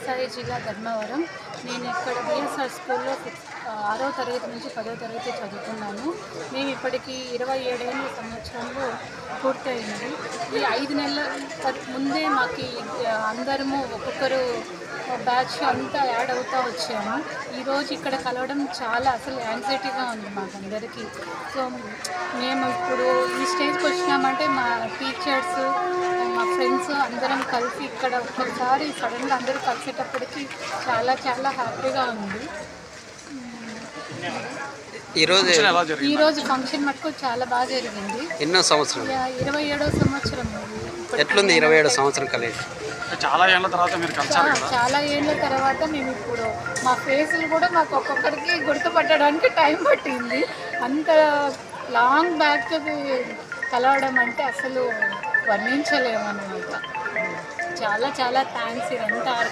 సత్యసాయి జిల్లా ధర్మవరం. నేను ఇక్కడ బిఎస్ఆర్ స్కూల్లో 6వ తరగతి నుంచి 10వ తరగతి చదువుకున్నాను. మేము ఇప్పటికి 27 సంవత్సరంలో పూర్తయింది. ఈ 5 నెలల ముందే మాకు అందరము ఒక్కొక్కరు బ్యాచ్ అంతా యాడ్ అవుతూ వచ్చాము. ఈరోజు ఇక్కడ కలవడం చాలా అసలు యాంగ్జైటీగా ఉంది మాకందరికీ. సో మేము ఇప్పుడు ఈ స్టేజ్కి వచ్చినామంటే మా టీచర్స్, మా ఫ్రెండ్స్ అందరం కలిసి ఇక్కడ ఒక్కసారి సడన్గా అందరూ కలిసేటప్పటికి చాలా చాలా హ్యాపీగా ఉంది. ఈరోజు ఫంక్షన్ మటుకు చాలా బాగా జరిగింది. ఎన్నో సంవత్సరం? 27వ సంవత్సరం. ఎట్లుంది 27 సంవత్సరం కలిసి? చాలా ఏళ్ళ తర్వాత మీరు కలిసారు కదా? చాలా ఏళ్ళ తర్వాత మేము ఇప్పుడు మా ఫేసులు కూడా మాకు ఒక్కొక్కరికి గుర్తుపట్టడానికి టైం పట్టింది. అంత లాంగ్ బ్యాక్ కలవడం అంటే అసలు వర్ణించలేము అన్నమాట. చాలా చాలా థ్యాంక్స్ ఇదంతా